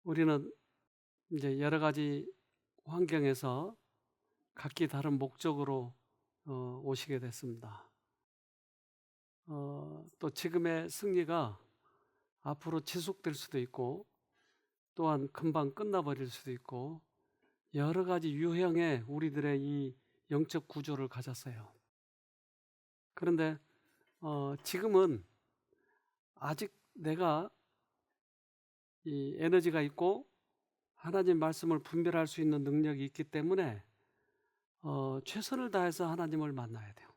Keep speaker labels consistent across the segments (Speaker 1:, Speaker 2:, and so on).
Speaker 1: 우리는 이제 여러 가지 환경에서 각기 다른 목적으로 오시게 됐습니다. 또 지금의 승리가 앞으로 지속될 수도 있고 또한 금방 끝나버릴 수도 있고 여러 가지 유형의 우리들의 이 영적 구조를 가졌어요. 그런데 지금은 아직 내가 이 에너지가 있고 하나님 말씀을 분별할 수 있는 능력이 있기 때문에 최선을 다해서 하나님을 만나야 돼요.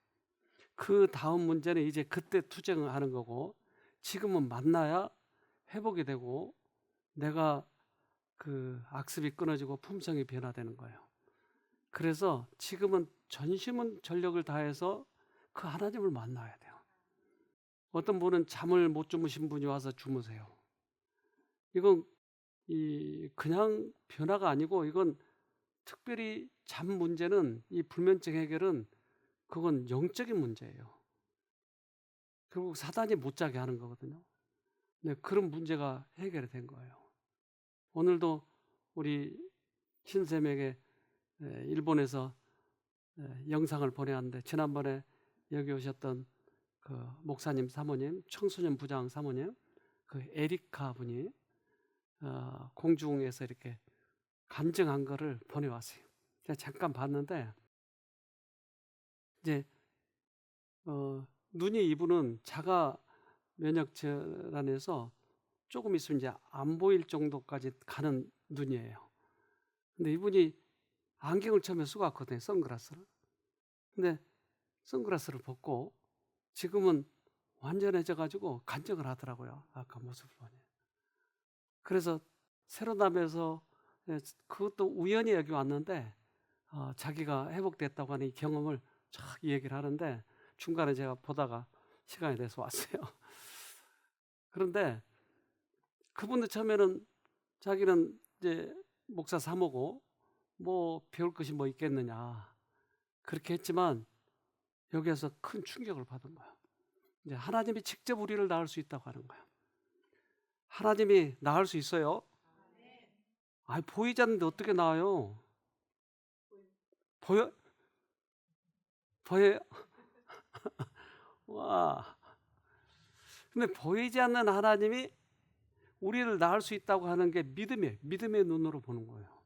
Speaker 1: 그 다음 문제는 이제 그때 투쟁하는 거고, 지금은 만나야 회복이 되고 내가 그 악습이 끊어지고 품성이 변화되는 거예요. 그래서 지금은 전심은 전력을 다해서 그 하나님을 만나야 돼요. 어떤 분은 잠을 못 주무신 분이 와서 주무세요. 이건 그냥 변화가 아니고, 이건 특별히 잠 문제는, 이 불면증 해결은 그건 영적인 문제예요. 결국 사단이 못 자게 하는 거거든요. 네, 그런 문제가 해결이 된 거예요. 오늘도 우리 신쌤에게 일본에서 영상을 보내왔는데, 지난번에 여기 오셨던 그 목사님 사모님, 청소년 부장 사모님, 그 에리카 분이 공중에서 이렇게 간증한 거를 보내왔어요. 제가 잠깐 봤는데, 이제 눈이, 이분은 자가 면역 질환에서 조금 있으면 이제 안 보일 정도까지 가는 눈이에요. 근데 이분이 안경을 처음에 쓰고 왔거든요, 선글라스를. 근데 선글라스를 벗고 지금은 완전해져 가지고 간증을 하더라고요, 아까 모습을 보니. 그래서 새로남에서 그것도 우연히 여기 왔는데 자기가 회복됐다고 하는 이 경험을 쫙 얘기를 하는데, 중간에 제가 보다가 시간이 돼서 왔어요. 그런데 그분도 처음에는 자기는 이제 목사 사모고 뭐 배울 것이 뭐 있겠느냐 그렇게 했지만, 여기에서 큰 충격을 받은 거예요. 이제 하나님이 직접 우리를 낳을 수 있다고 하는 거예요. 하나님이 낳을 수 있어요? 아니, 보이지 않는데 어떻게 낳아요? 보여? 보여요? 와. 근데 보이지 않는 하나님이 우리를 낳을 수 있다고 하는 게 믿음의 눈으로 보는 거예요.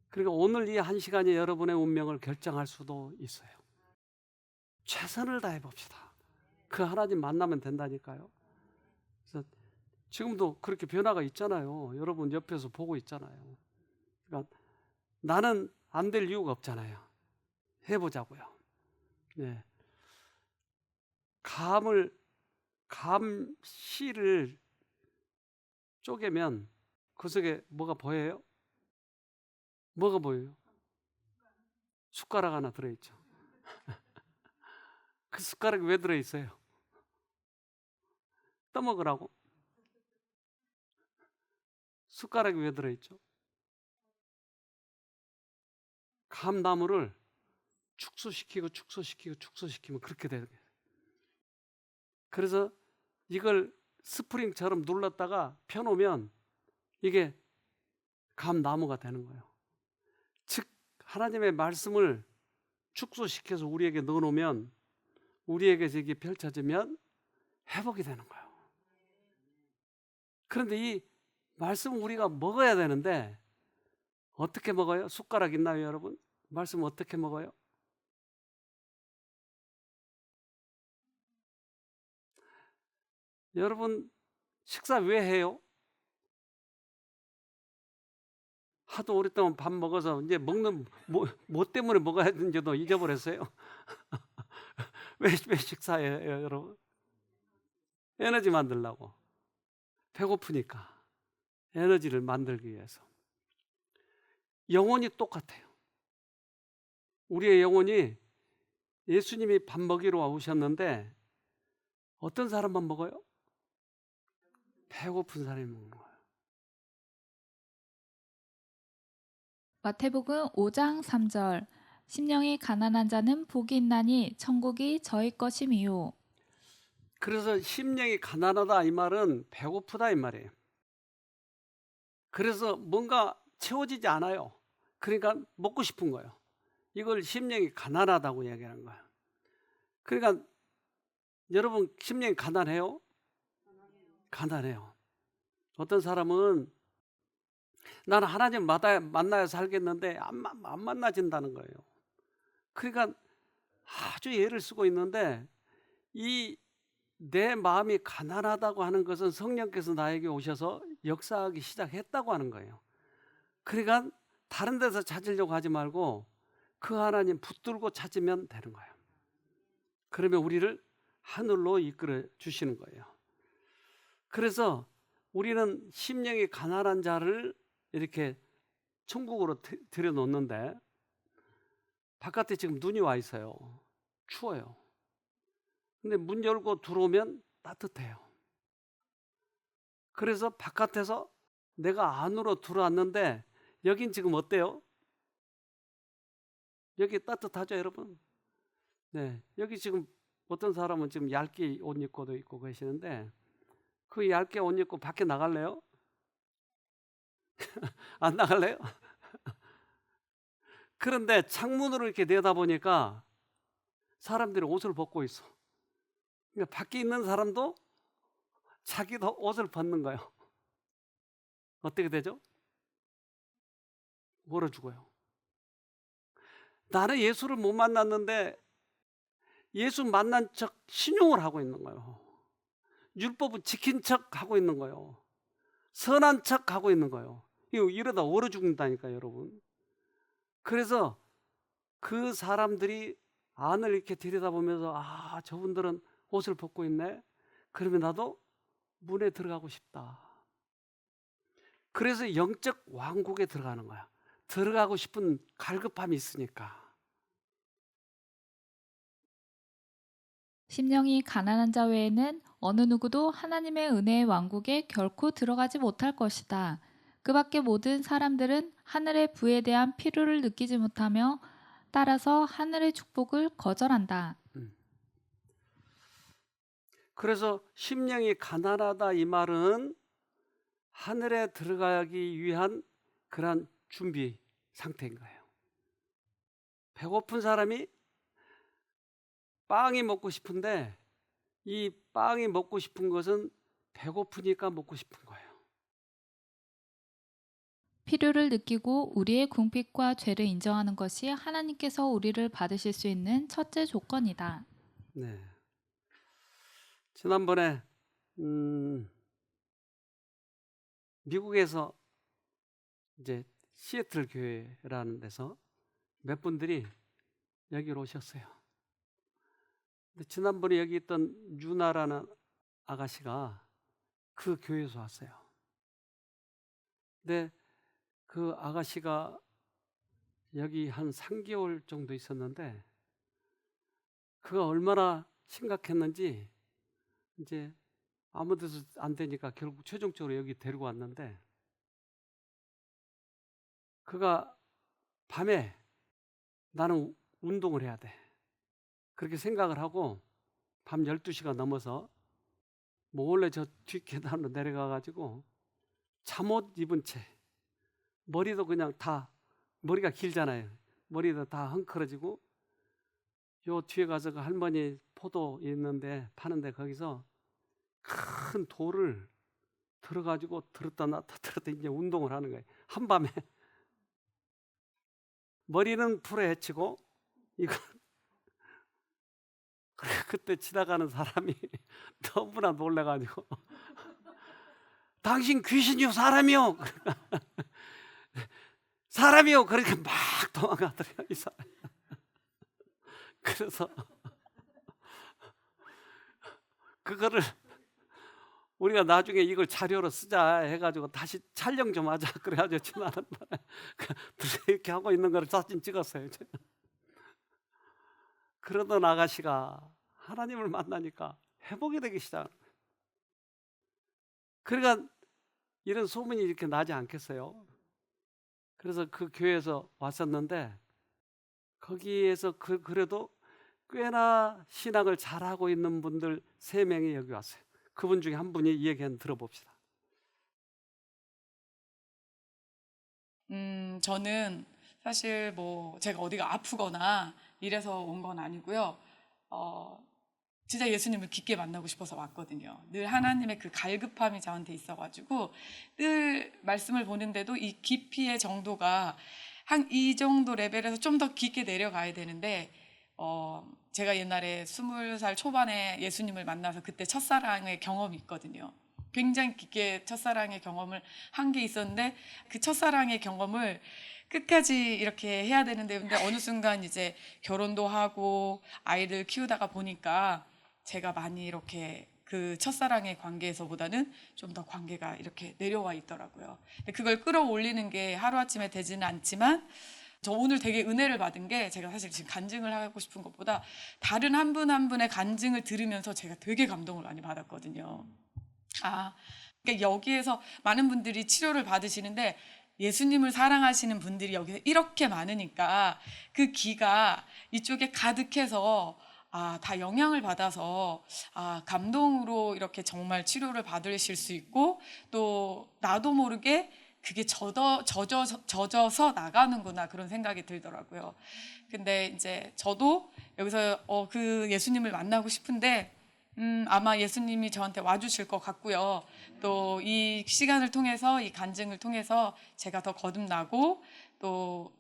Speaker 1: 그러니까 오늘 이 한 시간이 여러분의 운명을 결정할 수도 있어요. 최선을 다해 봅시다. 그 하나님 만나면 된다니까요. 그래서 지금도 그렇게 변화가 있잖아요. 여러분 옆에서 보고 있잖아요. 그러니까 나는 안 될 이유가 없잖아요. 해보자고요. 네. 감실을 쪼개면 그 속에 뭐가 보여요? 뭐가 보여요? 숟가락 하나 들어있죠. 그 숟가락이 왜 들어있어요? 떠먹으라고. 숟가락이 왜 들어있죠? 감나무를 축소시키면 그렇게 돼요. 그래서 이걸 스프링처럼 눌렀다가 펴놓으면 이게 감나무가 되는 거예요. 즉 하나님의 말씀을 축소시켜서 우리에게 넣어놓으면, 우리에게서 이게 펼쳐지면 회복이 되는 거예요. 그런데 이 말씀을 우리가 먹어야 되는데 어떻게 먹어요? 숟가락 있나요, 여러분? 말씀 어떻게 먹어요? 여러분 식사 왜 해요? 하도 오랫동안 밥 먹어서 이제 먹는 뭐 때문에 먹어야 되는지도 잊어버렸어요. 왜 식사해요, 여러분? 에너지 만들려고. 배고프니까. 에너지를 만들기 위해서. 영혼이 똑같아요. 우리의 영혼이, 예수님이 밥 먹이러 오셨는데 어떤 사람만 먹어요? 배고픈 사람이 먹는 거예요.
Speaker 2: 마태복음 5장 3절 심령이 가난한 자는 복이 있나니 천국이 저희 것임이요.
Speaker 1: 그래서 심령이 가난하다 이 말은 배고프다 이 말이에요. 그래서 뭔가 채워지지 않아요. 그러니까 먹고 싶은 거예요. 이걸 심령이 가난하다고 얘기하는 거예요. 그러니까 여러분 심령이 가난해요? 가난해요. 어떤 사람은 나는 하나님 만나야 살겠는데 안 만나진다는 거예요. 그러니까 아주 애를 쓰고 있는데 이 내 마음이 가난하다고 하는 것은 성령께서 나에게 오셔서 역사하기 시작했다고 하는 거예요. 그러니까 다른 데서 찾으려고 하지 말고 그 하나님 붙들고 찾으면 되는 거예요. 그러면 우리를 하늘로 이끌어 주시는 거예요. 그래서 우리는 심령이 가난한 자를 이렇게 천국으로 들여놓는데 바깥에 지금 눈이 와 있어요. 추워요. 근데 문 열고 들어오면 따뜻해요. 그래서 바깥에서 내가 안으로 들어왔는데 여긴 지금 어때요? 여기 따뜻하죠, 여러분? 네, 여기 지금 어떤 사람은 지금 얇게 옷 입고도 있고 계시는데 그 얇게 옷 입고 밖에 나갈래요? 안 나갈래요? 그런데 창문으로 이렇게 내다보니까 사람들이 옷을 벗고 있어. 그러니까 밖에 있는 사람도 자기도 옷을 벗는 거예요. 어떻게 되죠? 얼어 죽어요. 나는 예수를 못 만났는데 예수 만난 척 신용을 하고 있는 거예요. 율법은 지킨 척 하고 있는 거예요. 선한 척 하고 있는 거예요. 이러다 얼어 죽는다니까요, 여러분. 그래서 그 사람들이 안을 이렇게 들여다보면서 아, 저분들은 옷을 벗고 있네. 그러면 나도 문에 들어가고 싶다. 그래서 영적 왕국에 들어가는 거야. 들어가고 싶은 갈급함이 있으니까.
Speaker 2: 심령이 가난한 자 외에는 어느 누구도 하나님의 은혜의 왕국에 결코 들어가지 못할 것이다. 그 밖의 모든 사람들은 하늘의 부에 대한 필요를 느끼지 못하며 따라서 하늘의 축복을 거절한다.
Speaker 1: 그래서 심령이 가난하다 이 말은 하늘에 들어가기 위한 그런 준비 상태인 거예요. 배고픈 사람이 빵이 먹고 싶은데 이 빵이 먹고 싶은 것은 배고프니까 먹고 싶은 거예요.
Speaker 2: 필요를 느끼고 우리의 궁핍과 죄를 인정하는 것이 하나님께서 우리를 받으실 수 있는 첫째 조건이다.
Speaker 1: 네. 지난번에 미국에서 이제 시애틀 교회라는 데서 몇 분들이 여기로 오셨어요. 근데 지난번에 여기 있던 유나라는 아가씨가 그 교회에서 왔어요. 근데 그 아가씨가 여기 한 3개월 정도 있었는데 그가 얼마나 심각했는지 이제 아무 데서 안 되니까 결국 최종적으로 여기 데리고 왔는데 그가 밤에 나는 운동을 해야 돼. 그렇게 생각을 하고 밤 12시가 넘어서 몰래 저 뒷계단으로 내려가 가지고 잠옷 입은 채 머리도 그냥 다 머리가 길잖아요. 머리도 다 헝클어지고 요 뒤에 가서 그 할머니 포도 있는데 파는데 거기서 큰 돌을 들어가지고 들었다 놨다 들었다 이제 운동을 하는 거예요. 한밤에 머리는 풀에 헤치고 이거 그때 지나가는 사람이 너무나 놀래가지고 당신 귀신이요 사람이요 사람이요 그러니까 막 도망가더래요 이 사람. 그래서 그거를 우리가 나중에 이걸 자료로 쓰자 해가지고 다시 촬영 좀 하자 그래가지고 지나는 날에 이렇게 하고 있는 걸 사진 찍었어요. 그러던 아가씨가 하나님을 만나니까 회복이 되기 시작하는 거예요. 그러니까 이런 소문이 이렇게 나지 않겠어요? 그래서 그 교회에서 왔었는데 거기에서 그래도 꽤나 신앙을 잘하고 있는 분들 3명이 여기 왔어요. 그분 중에 한 분이 이 얘기 한번 들어봅시다.
Speaker 3: 저는 사실 뭐 제가 어디가 아프거나 이래서 온 건 아니고요. 진짜 예수님을 깊게 만나고 싶어서 왔거든요. 늘 하나님의 그 갈급함이 저한테 있어가지고 늘 말씀을 보는데도 이 깊이의 정도가 한 이 정도 레벨에서 좀 더 깊게 내려가야 되는데 제가 옛날에 20살 초반에 예수님을 만나서 그때 첫사랑의 경험이 있거든요. 굉장히 깊게 첫사랑의 경험을 한 게 있었는데 그 첫사랑의 경험을 끝까지 이렇게 해야 되는데 근데 어느 순간 이제 결혼도 하고 아이를 키우다가 보니까 제가 많이 이렇게 그 첫사랑의 관계에서보다는 좀 더 관계가 이렇게 내려와 있더라고요. 근데 그걸 끌어올리는 게 하루아침에 되지는 않지만 저 오늘 되게 은혜를 받은 게 제가 사실 지금 간증을 하고 싶은 것보다 다른 한 분 한 분의 간증을 들으면서 제가 되게 감동을 많이 받았거든요. 그러니까 여기에서 많은 분들이 치료를 받으시는데 예수님을 사랑하시는 분들이 여기서 이렇게 많으니까 그 기가 이쪽에 가득해서 다 영향을 받아서 감동으로 이렇게 정말 치료를 받으실 수 있고 또 나도 모르게 그게 젖어서 나가는구나 그런 생각이 들더라고요. 근데 이제 저도 여기서 그 예수님을 만나고 싶은데 아마 예수님이 저한테 와주실 것 같고요. 또 이 시간을 통해서 이 간증을 통해서 제가 더 거듭나고 또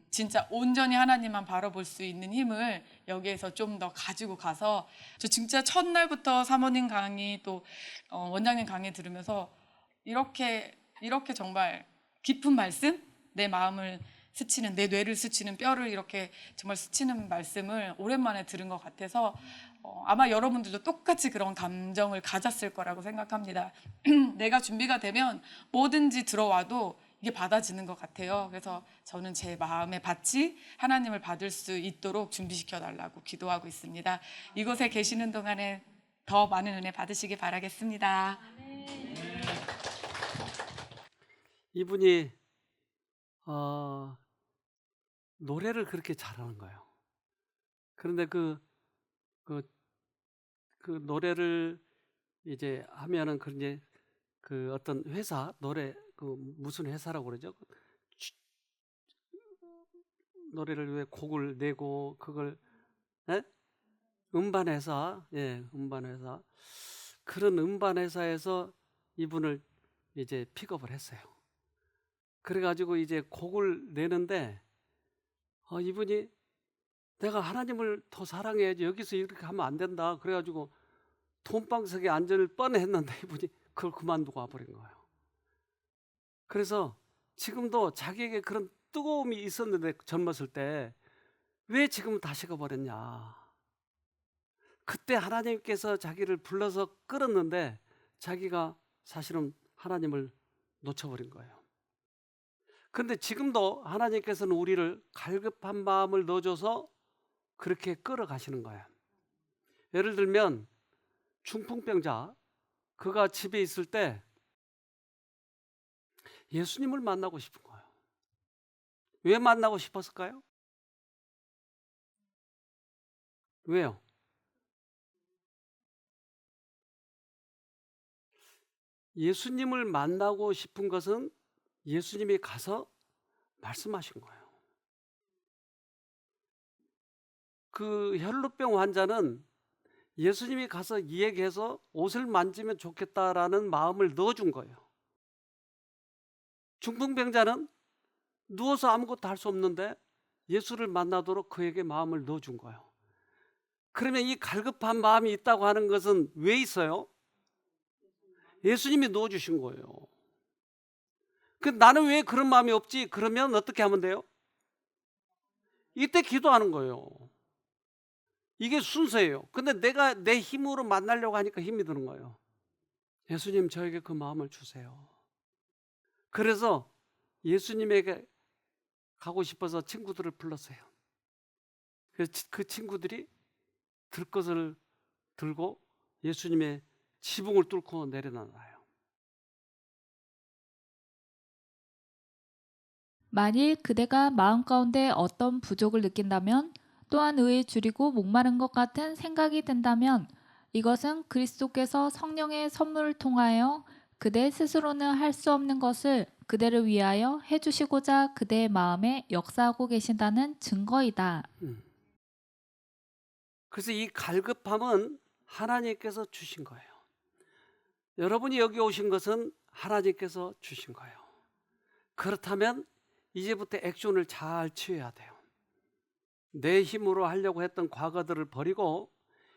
Speaker 3: 진짜 온전히 하나님만 바라볼 수 있는 힘을 여기에서 좀 더 가지고 가서 저 진짜 첫날부터 사모님 강의 또 원장님 강의 들으면서 이렇게 정말 깊은 말씀, 내 마음을 스치는, 내 뇌를 스치는, 뼈를 이렇게 정말 스치는 말씀을 오랜만에 들은 것 같아서 아마 여러분들도 똑같이 그런 감정을 가졌을 거라고 생각합니다. 내가 준비가 되면 뭐든지 들어와도 이게 받아지는 것 같아요. 그래서 저는 제 마음의 밭이 하나님을 받을 수 있도록 준비시켜 달라고 기도하고 있습니다. 이곳에 계시는 동안에 더 많은 은혜 받으시기 바라겠습니다.
Speaker 1: 이분이 노래를 그렇게 잘하는 거예요. 그런데 그 노래를 이제 하면은 이제 그 어떤 회사 노래 무슨 회사라고 그러죠? 노래를 왜 곡을 내고 그걸 음반회사, 음반회사 그런 음반회사에서 이분을 이제 픽업을 했어요. 그래가지고 이제 곡을 내는데 이분이 내가 하나님을 더 사랑해야지 여기서 이렇게 하면 안 된다. 그래가지고 돈방석에 앉을 뻔했는데 이분이 그걸 그만두고 와버린 거예요. 그래서 지금도 자기에게 그런 뜨거움이 있었는데 젊었을 때 왜 지금 다시 가버렸냐. 그때 하나님께서 자기를 불러서 끌었는데 자기가 사실은 하나님을 놓쳐버린 거예요. 그런데 지금도 하나님께서는 우리를 갈급한 마음을 넣어줘서 그렇게 끌어가시는 거예요. 예를 들면 중풍병자, 그가 집에 있을 때 예수님을 만나고 싶은 거예요. 왜 만나고 싶었을까요? 왜요? 예수님을 만나고 싶은 것은 예수님이 가서 말씀하신 거예요. 그 혈루병 환자는 예수님이 가서 이야기해서 옷을 만지면 좋겠다라는 마음을 넣어준 거예요. 중풍병자는 누워서 아무것도 할 수 없는데 예수를 만나도록 그에게 마음을 넣어준 거예요. 그러면 이 갈급한 마음이 있다고 하는 것은 왜 있어요? 예수님이 넣어주신 거예요. 나는 왜 그런 마음이 없지? 그러면 어떻게 하면 돼요? 이때 기도하는 거예요. 이게 순서예요. 근데 내가 내 힘으로 만나려고 하니까 힘이 드는 거예요. 예수님, 저에게 그 마음을 주세요. 그래서 예수님에게 가고 싶어서 친구들을 불렀어요. 그 친구들이 들 것을 들고 예수님의 지붕을 뚫고 내려놔요.
Speaker 2: 만일 그대가 마음 가운데 어떤 부족을 느낀다면 또한 의에 줄이고 목마른 것 같은 생각이 든다면 이것은 그리스도께서 성령의 선물을 통하여 그대 스스로는 할 수 없는 것을 그대를 위하여 해주시고자 그대의 마음에 역사하고 계신다는 증거이다.
Speaker 1: 그래서 이 갈급함은 하나님께서 주신 거예요. 여러분이 여기 오신 것은 하나님께서 주신 거예요. 그렇다면 이제부터 액션을 잘 취해야 돼요. 내 힘으로 하려고 했던 과거들을 버리고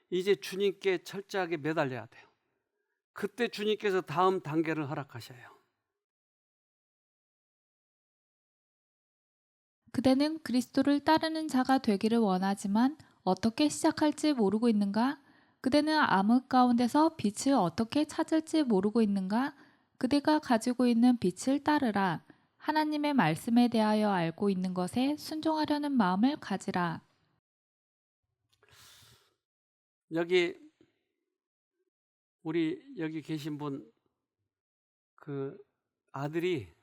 Speaker 1: 이제 주님께 철저하게 매달려야 돼요. 그때 주님께서 다음 단계를 허락하셔요.
Speaker 2: 그대는 그리스도를 따르는 자가 되기를 원하지만 어떻게 시작할지 모르고 있는가? 그대는 암흑 가운데서 빛을 어떻게 찾을지 모르고 있는가? 그대가 가지고 있는 빛을 따르라. 하나님의 말씀에 대하여 알고 있는 것에 순종하려는 마음을 가지라.
Speaker 1: 우리 여기 계신 분 그 아들이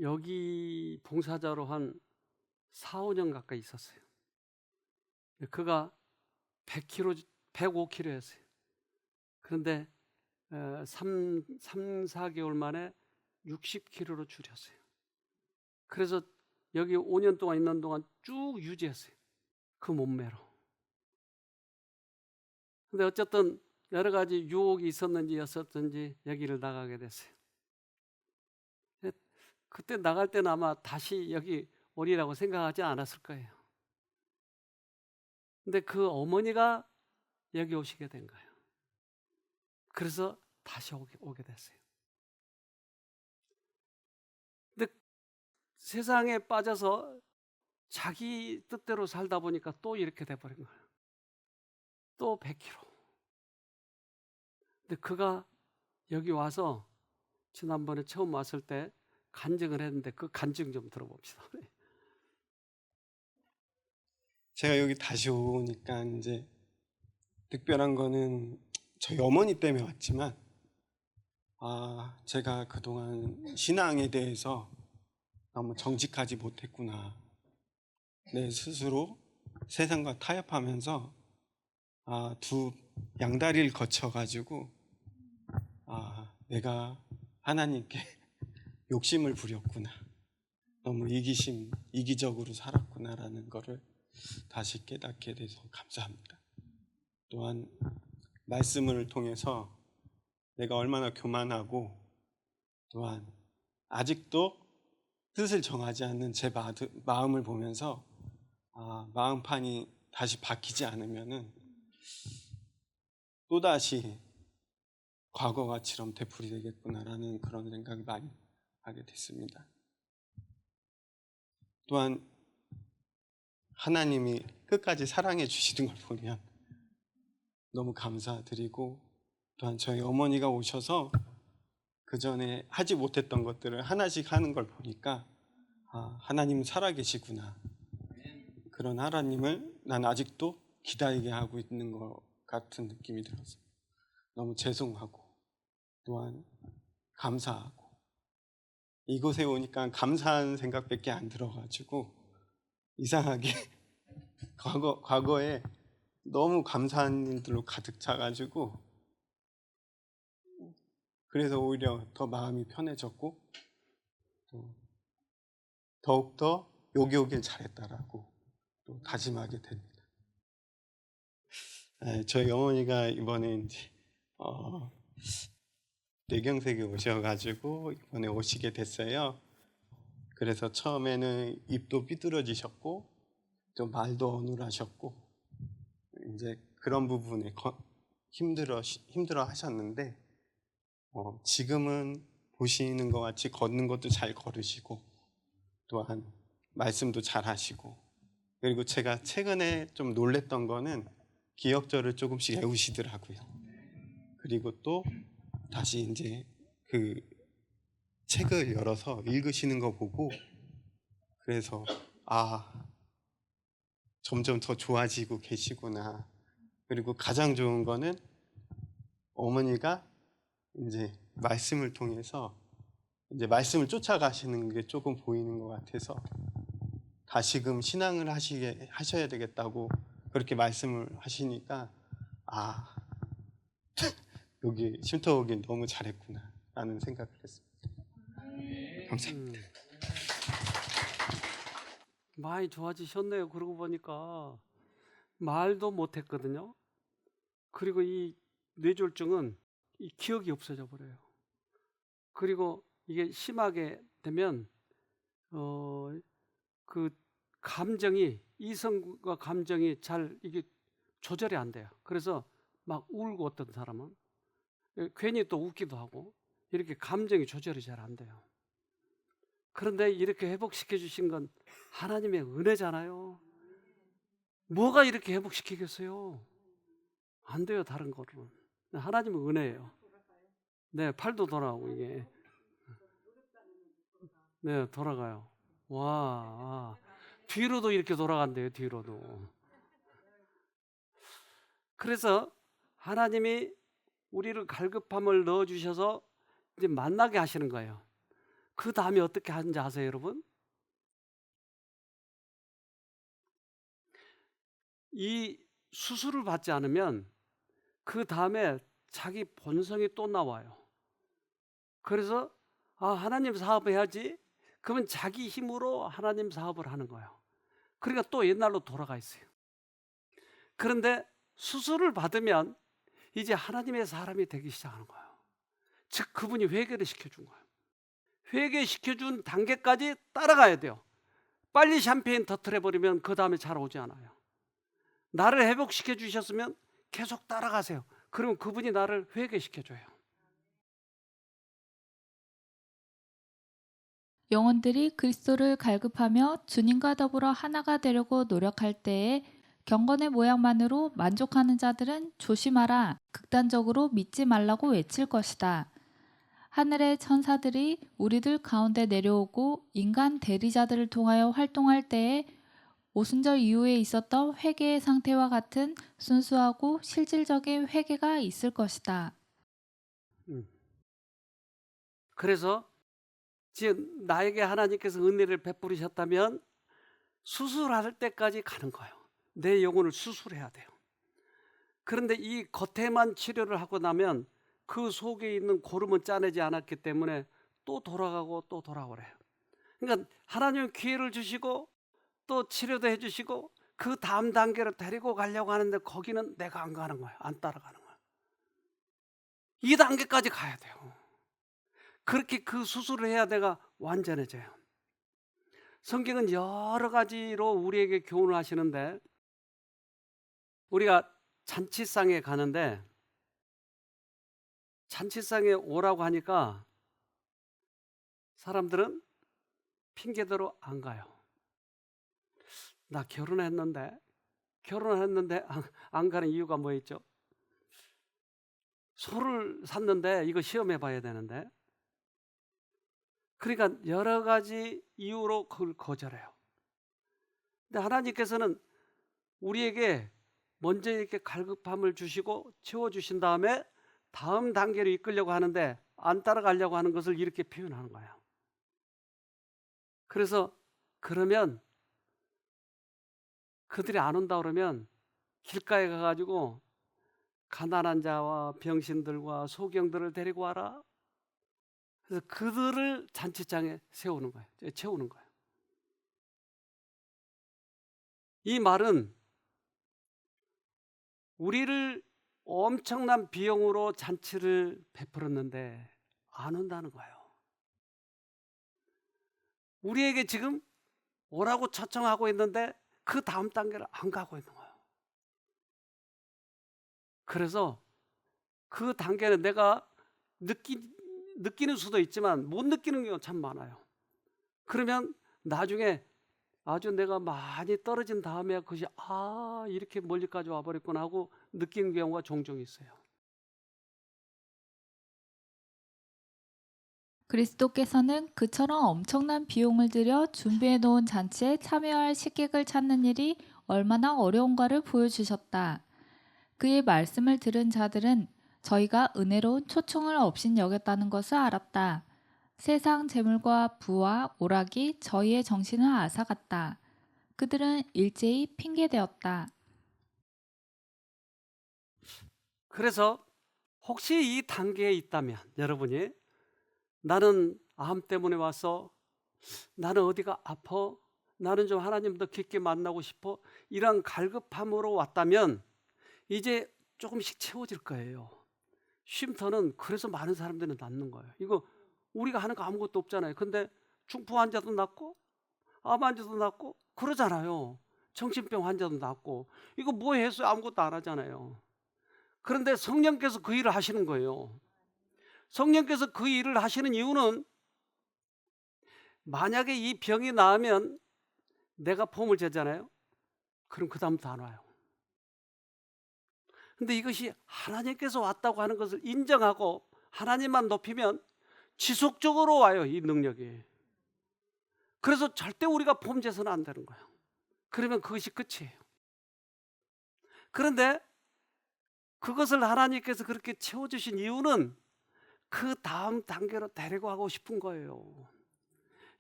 Speaker 1: 여기 봉사자로 한 4, 5년 가까이 있었어요. 그가 100kg, 105kg였어요. 그런데 4개월 만에 60kg로 줄였어요. 그래서 여기 5년 동안 있는 동안 쭉 유지했어요. 그 몸매로. 근데 어쨌든 여러 가지 유혹이 있었는지 없었든지 여기를 나가게 됐어요. 그때 나갈 때는 아마 다시 여기 오리라고 생각하지 않았을 거예요. 근데 그 어머니가 여기 오시게 된 거예요. 그래서 다시 오게 됐어요. 근데 세상에 빠져서 자기 뜻대로 살다 보니까 또 이렇게 돼버린 거예요. 또 100kg. 근데 그가 여기 와서 지난번에 처음 왔을 때 간증을 했는데 그 간증 좀 들어봅시다.
Speaker 4: 제가 여기 다시 오니까 이제 특별한 거는 저희 어머니 때문에 왔지만 제가 그동안 신앙에 대해서 너무 정직하지 못했구나. 내 스스로 세상과 타협하면서 두 양다리를 거쳐가지고 내가 하나님께 욕심을 부렸구나. 너무 이기적으로 살았구나라는 거를 다시 깨닫게 돼서 감사합니다. 또한 말씀을 통해서 내가 얼마나 교만하고 또한 아직도 뜻을 정하지 않는 제 마음을 보면서 마음판이 다시 바뀌지 않으면은 또다시 과거와처럼 되풀이되겠구나라는 그런 생각을 많이 하게 됐습니다. 또한 하나님이 끝까지 사랑해 주시는 걸 보면 너무 감사드리고 또한 저희 어머니가 오셔서 그 전에 하지 못했던 것들을 하나씩 하는 걸 보니까 하나님은 살아계시구나. 그런 하나님을 난 아직도 기다리게 하고 있는 것 같은 느낌이 들어서 너무 죄송하고 또한 감사하고 이곳에 오니까 감사한 생각밖에 안 들어가지고 이상하게 과거에 너무 감사한 일들로 가득 차가지고 그래서 오히려 더 마음이 편해졌고 또 더욱더 여기 오길 잘했다라고 또 다짐하게 됩니다. 저희 어머니가 이번에 이제 뇌경색이 오셔가지고 이번에 오시게 됐어요. 그래서 처음에는 입도 삐뚤어지셨고 좀 말도 어눌하셨고 이제 그런 부분에 힘들어 하셨는데 지금은 보시는 것 같이 걷는 것도 잘 걸으시고 또한 말씀도 잘 하시고 그리고 제가 최근에 좀 놀랬던 거는 기억절을 조금씩 외우시더라고요. 그리고 또 다시 이제 그 책을 열어서 읽으시는 거 보고 그래서 점점 더 좋아지고 계시구나. 그리고 가장 좋은 거는 어머니가 이제 말씀을 통해서 이제 말씀을 쫓아가시는 게 조금 보이는 것 같아서 다시금 신앙을 하셔야 되겠다고 그렇게 말씀을 하시니까 여기 쉼터 오긴 너무 잘했구나 라는 생각을 했습니다. 감사합니다.
Speaker 1: 많이 좋아지셨네요. 그러고 보니까 말도 못했거든요. 그리고 이 뇌졸중은 이 기억이 없어져 버려요. 그리고 이게 심하게 되면 그 감정이 이성과 감정이 잘 이게 조절이 안 돼요. 그래서 막 울고 어떤 사람은 괜히 또 웃기도 하고 이렇게 감정이 조절이 잘 안 돼요. 그런데 이렇게 회복시켜 주신 건 하나님의 은혜잖아요. 뭐가 이렇게 회복시키겠어요? 안 돼요, 다른 거로는. 하나님의 은혜예요. 네, 팔도 돌아가고 이게. 네, 돌아가요. 와, 뒤로도 이렇게 돌아간대요, 뒤로도. 그래서 하나님이 우리를 갈급함을 넣어주셔서 이제 만나게 하시는 거예요. 그 다음에 어떻게 하는지 아세요, 여러분? 이 수술을 받지 않으면 그 다음에 자기 본성이 또 나와요. 그래서 하나님 사업해야지. 그러면 자기 힘으로 하나님 사업을 하는 거예요. 그러니까 또 옛날로 돌아가 있어요. 그런데 수술을 받으면 이제 하나님의 사람이 되기 시작하는 거예요. 즉 그분이 회개를 시켜준 거예요. 회개시켜준 단계까지 따라가야 돼요. 빨리 샴페인 터트려버리면 그 다음에 잘 오지 않아요. 나를 회복시켜 주셨으면 계속 따라가세요. 그러면 그분이 나를 회개시켜줘요.
Speaker 2: 영혼들이 그리스도를 갈급하며 주님과 더불어 하나가 되려고 노력할 때에 경건의 모양만으로 만족하는 자들은 조심하라, 극단적으로 믿지 말라고 외칠 것이다. 하늘의 천사들이 우리들 가운데 내려오고 인간 대리자들을 통하여 활동할 때에 오순절 이후에 있었던 회개의 상태와 같은 순수하고 실질적인 회개가 있을 것이다.
Speaker 1: 그래서 지금 나에게 하나님께서 은혜를 베푸셨다면 수술할 때까지 가는 거예요. 내 영혼을 수술해야 돼요. 그런데 이 겉에만 치료를 하고 나면 그 속에 있는 고름은 짜내지 않았기 때문에 또 돌아가고 또 돌아오래요. 그러니까 하나님은 기회를 주시고 또 치료도 해주시고 그 다음 단계를 데리고 가려고 하는데 거기는 내가 안 가는 거예요. 안 따라가는 거예요. 이 단계까지 가야 돼요. 그렇게 그 수술을 해야 내가 완전해져요. 성경은 여러 가지로 우리에게 교훈을 하시는데 우리가 잔치상에 가는데 잔치상에 오라고 하니까 사람들은 핑계대로 안 가요. 나 결혼했는데 안 가는 이유가 뭐 있죠? 소를 샀는데 이거 시험해 봐야 되는데. 그러니까 여러 가지 이유로 그걸 거절해요. 근데 하나님께서는 우리에게 먼저 이렇게 갈급함을 주시고 채워주신 다음에 다음 단계로 이끌려고 하는데 안 따라가려고 하는 것을 이렇게 표현하는 거예요. 그래서 그러면 그들이 안 온다 그러면 길가에 가가지고 가난한 자와 병신들과 소경들을 데리고 와라. 그래서 그들을 잔치장에 세우는 거예요. 채우는 거예요. 이 말은 우리를 엄청난 비용으로 잔치를 베풀었는데 안 온다는 거예요. 우리에게 지금 오라고 초청하고 있는데 그 다음 단계를 안 가고 있는 거예요. 그래서 그 단계는 내가 느끼는 수도 있지만 못 느끼는 경우가 참 많아요. 그러면 나중에 아주 내가 많이 떨어진 다음에 그것이 이렇게 멀리까지 와버렸구나 하고 느끼는 경우가 종종 있어요.
Speaker 2: 그리스도께서는 그처럼 엄청난 비용을 들여 준비해 놓은 잔치에 참여할 식객을 찾는 일이 얼마나 어려운가를 보여주셨다. 그의 말씀을 들은 자들은 저희가 은혜로운 초청을 없인 여겼다는 것을 알았다. 세상 재물과 부와 오락이 저희의 정신을 앗아갔다. 그들은 일제히 핑계대었다.
Speaker 1: 그래서 혹시 이 단계에 있다면 여러분이 나는 암 때문에 와서 나는 어디가 아파? 나는 좀 하나님 더 깊게 만나고 싶어? 이런 갈급함으로 왔다면 이제 조금씩 채워질 거예요. 쉼터는 그래서 많은 사람들은 낫는 거예요. 이거 우리가 하는 거 아무것도 없잖아요. 근데 중풍 환자도 낫고 암 환자도 낫고 그러잖아요. 정신병 환자도 낫고 이거 뭐 했어요? 아무것도 안 하잖아요. 그런데 성령께서 그 일을 하시는 거예요. 성령께서 그 일을 하시는 이유는 만약에 이 병이 나으면 내가 폼을 재잖아요. 그럼 그 다음부터 안 와요. 근데 이것이 하나님께서 왔다고 하는 것을 인정하고 하나님만 높이면 지속적으로 와요, 이 능력이. 그래서 절대 우리가 폼 재서는 안 되는 거예요. 그러면 그것이 끝이에요. 그런데 그것을 하나님께서 그렇게 채워주신 이유는 그 다음 단계로 데리고 가고 싶은 거예요.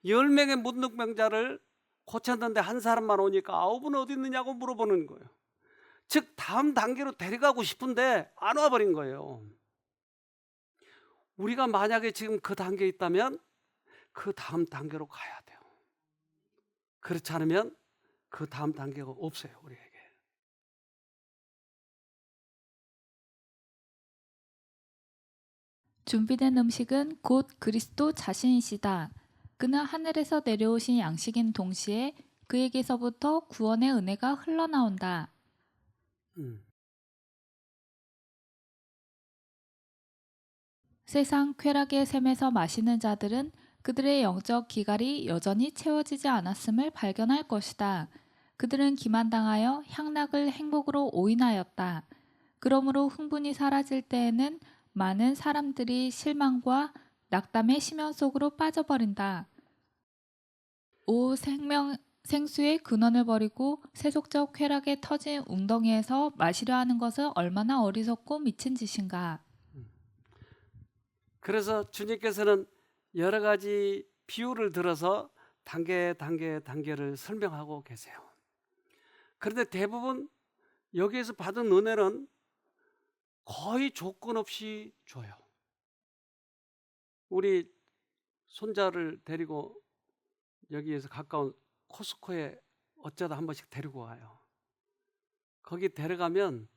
Speaker 1: 10명의 문둥병자를 고쳤는데 한 사람만 오니까 9은 어디 있느냐고 물어보는 거예요. 즉 다음 단계로 데려가고 싶은데 안 와버린 거예요. 우리가 만약에 지금 그 단계에 있다면 그 다음 단계로 가야 돼요. 그렇지 않으면 그 다음 단계가 없어요, 우리에게.
Speaker 2: 준비된 음식은 곧 그리스도 자신이시다. 그는 하늘에서 내려오신 양식인 동시에 그에게서부터 구원의 은혜가 흘러나온다. 세상 쾌락의 샘에서 마시는 자들은 그들의 영적 기갈이 여전히 채워지지 않았음을 발견할 것이다. 그들은 기만당하여 향락을 행복으로 오인하였다. 그러므로 흥분이 사라질 때에는 많은 사람들이 실망과 낙담의 심연 속으로 빠져버린다. 오 생수의 근원을 버리고 세속적 쾌락에 터진 웅덩이에서 마시려 하는 것은 얼마나 어리석고 미친 짓인가.
Speaker 1: 그래서 주님께서는 여러 가지 비유를 들어서 단계를 설명하고 계세요. 그런데 대부분 여기에서 받은 은혜는 거의 조건 없이 줘요. 우리 손자를 데리고 여기에서 가까운 코스코에 어쩌다 한 번씩 데리고 와요. 거기 데려가면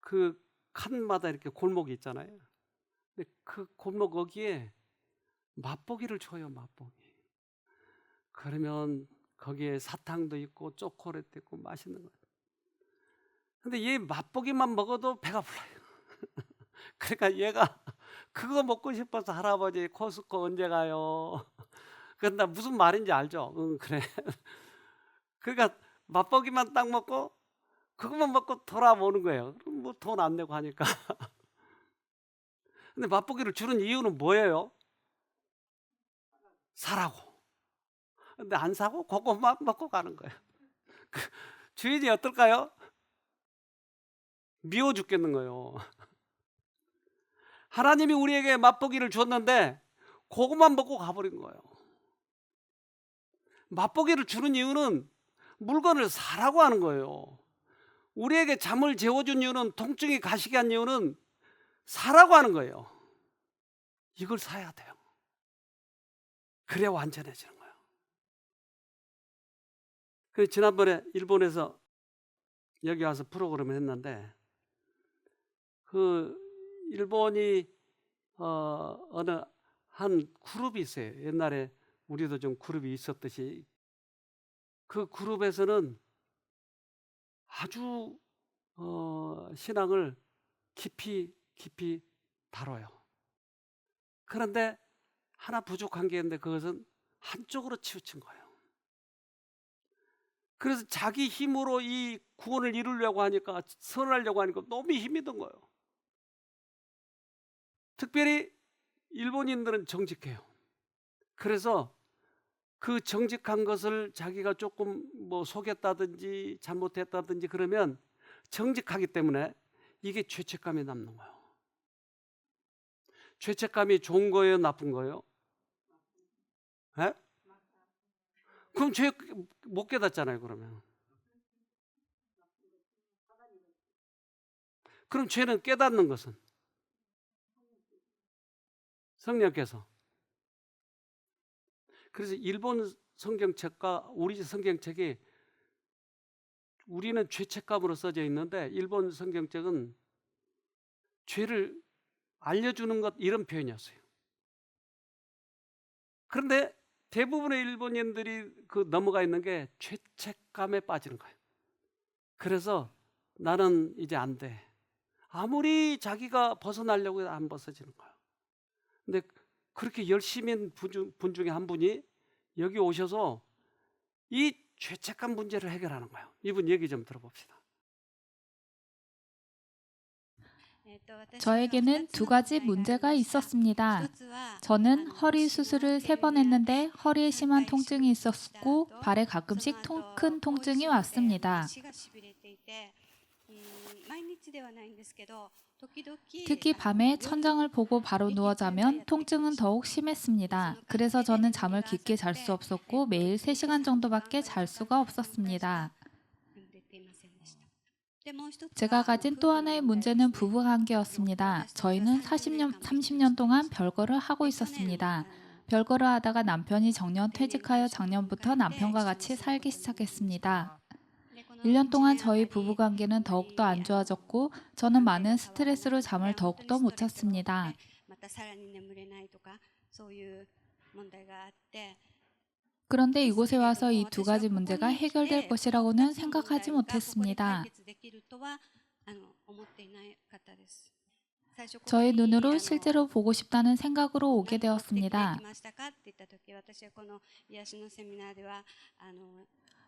Speaker 1: 그 칸마다 이렇게 골목이 있잖아요. 근데 그 골목 거기에 맛보기를 줘요, 맛보기. 그러면 거기에 사탕도 있고 초콜릿도 있고 맛있는 거. 근데 얘 맛보기만 먹어도 배가 불러요. 그러니까 얘가 그거 먹고 싶어서 할아버지 코스코 언제 가요? 근데 무슨 말인지 알죠? 응, 그래. 그러니까 맛보기만 딱 먹고 그것만 먹고 돌아오는 거예요. 그럼 뭐 돈 안 내고 하니까. 근데 맛보기를 주는 이유는 뭐예요? 사라고. 근데 안 사고 그것만 먹고 가는 거예요. 주인이 어떨까요? 미워 죽겠는 거예요. 하나님이 우리에게 맛보기를 줬는데 그것만 먹고 가버린 거예요. 맛보기를 주는 이유는 물건을 사라고 하는 거예요. 우리에게 잠을 재워준 이유는, 통증이 가시게 한 이유는 사라고 하는 거예요. 이걸 사야 돼요. 그래야 완전해지는 거예요. 그래서 지난번에 일본에서 여기 와서 프로그램을 했는데 그 일본이 어느 한 그룹이 있어요. 옛날에 우리도 좀 그룹이 있었듯이 그 그룹에서는 아주 신앙을 깊이 다뤄요. 그런데 하나 부족한 게 있는데 그것은 한쪽으로 치우친 거예요. 그래서 자기 힘으로 이 구원을 이루려고 하니까, 선언하려고 하니까 너무 힘이 든 거예요. 특별히 일본인들은 정직해요. 그래서 그 정직한 것을 자기가 조금 뭐 속였다든지 잘못했다든지 그러면 정직하기 때문에 이게 죄책감이 남는 거예요. 죄책감이 좋은 거예요, 나쁜 거예요? 에? 그럼 죄 못 깨닫잖아요, 그러면. 그럼 죄는 깨닫는 것은 성령께서. 그래서 일본 성경책과 우리 성경책이 우리는 죄책감으로 써져 있는데 일본 성경책은 죄를 알려주는 것 이런 표현이었어요. 그런데 대부분의 일본인들이 그 넘어가 있는 게 죄책감에 빠지는 거예요. 그래서 나는 이제 안 돼. 아무리 자기가 벗어나려고 해도 안 벗어지는 거예요. 근데 그렇게 열심히 분 중에 한 분이 여기 오셔서 이 죄책감 문제를 해결하는 거예요. 이분 얘기 좀 들어봅시다.
Speaker 2: 저에게는 두 가지 문제가 있었습니다. 저는 허리 수술을 3번 했는데 허리에 심한 통증이 있었고 발에 가끔씩 큰 통증이 왔습니다. 특히 밤에 천장을 보고 바로 누워 자면 통증은 더욱 심했습니다. 그래서 저는 잠을 깊게 잘 수 없었고 매일 3시간 정도밖에 잘 수가 없었습니다. 제가 가진 또 하나의 문제는 부부관계였습니다. 저희는 30년 동안 별거를 하고 있었습니다. 별거를 하다가 남편이 정년 퇴직하여 작년부터 남편과 같이 살기 시작했습니다. 1년 동안 저희 부부관계는 더욱더 안 좋아졌고 저는 많은 스트레스로 잠을 더욱더 못 잤습니다. 그런데 이곳에 와서 이 두 가지 문제가 해결될 것이라고는 생각하지 못했습니다. 저의 눈으로 실제로 보고 싶다는 생각으로 오게 되었습니다.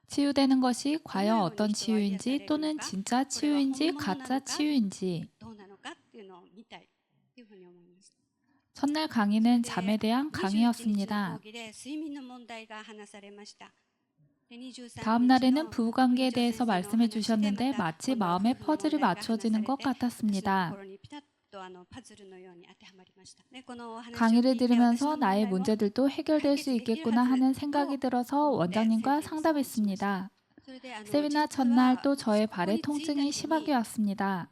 Speaker 2: 치유되는 것이 과연 어떤 치유인지 또는 진짜 치유인지 가짜 치유인지. 첫날 강의는 잠에 대한 강의였습니다. 다음 날에는 부부관계에 대해서 말씀해 주셨는데 마치 마음의 퍼즐이 맞춰지는 것 같았습니다. 강의를 들으면서 나의 문제들도 해결될 수 있겠구나 하는 생각이 들어서 원장님과 상담했습니다. 세미나 첫날 또 저의 발에 통증이 심하게 왔습니다.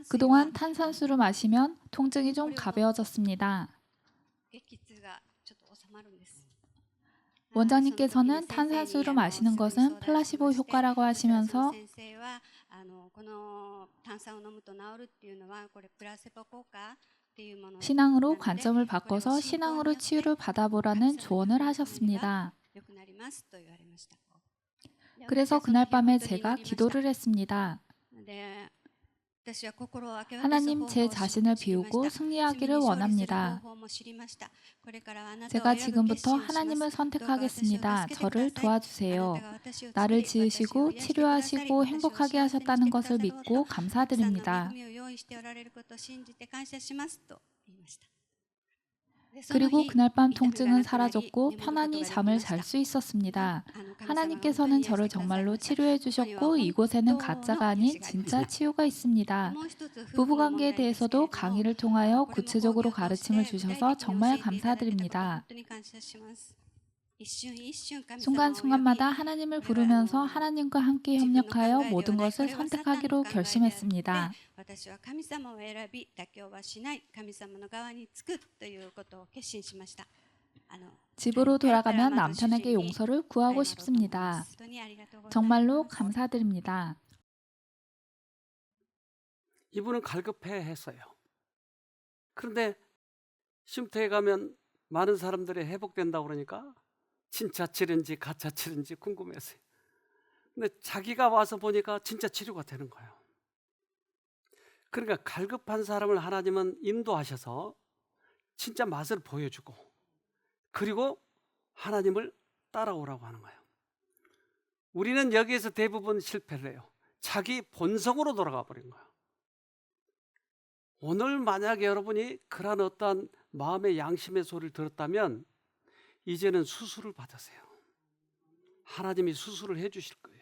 Speaker 2: 그동안 탄산수를 마시면 통증이 좀 가벼워졌습니다. 원장님께서는 탄산수를 마시는 것은 플라시보 효과라고 하시면서 신앙으로 관점을 바꿔서 신앙으로 치유를 받아보라는 조언을 하셨습니다. 그래서 그날 밤에 제가 기도를 했습니다. 하나님, 제 자신을 비우고 승리하기를 원합니다. 제가 지금부터 하나님을 선택하겠습니다. 저를 도와주세요. 나를 지으시고 치료하시고 행복하게 하셨다는 것을 믿고 감사드립니다. 그리고 그날 밤 통증은 사라졌고 편안히 잠을 잘 수 있었습니다. 하나님께서는 저를 정말로 치료해 주셨고 이곳에는 가짜가 아닌 진짜 치유가 있습니다. 부부관계에 대해서도 강의를 통하여 구체적으로 가르침을 주셔서 정말 감사드립니다. 순간순간마다 하나님을 부르면서 하나님과 함께 협력하여 모든 것을 선택하기로 결심했습니다. 집으로 돌아가면 남편에게 용서를 구하고 싶습니다. 정말로 감사드립니다.
Speaker 1: 이분은 갈급해 했어요. 그런데 쉼터에 가면 많은 사람들이 회복된다고 그러니까 진짜 치료인지 가짜 치료인지 궁금했어요. 근데 자기가 와서 보니까 진짜 치료가 되는 거예요. 그러니까 갈급한 사람을 하나님은 인도하셔서 진짜 맛을 보여주고 그리고 하나님을 따라오라고 하는 거예요. 우리는 여기에서 대부분 실패를 해요. 자기 본성으로 돌아가 버린 거예요. 오늘 만약에 여러분이 그런 어떠한 마음의 양심의 소리를 들었다면 이제는 수술을 받으세요. 하나님이 수술을 해 주실 거예요.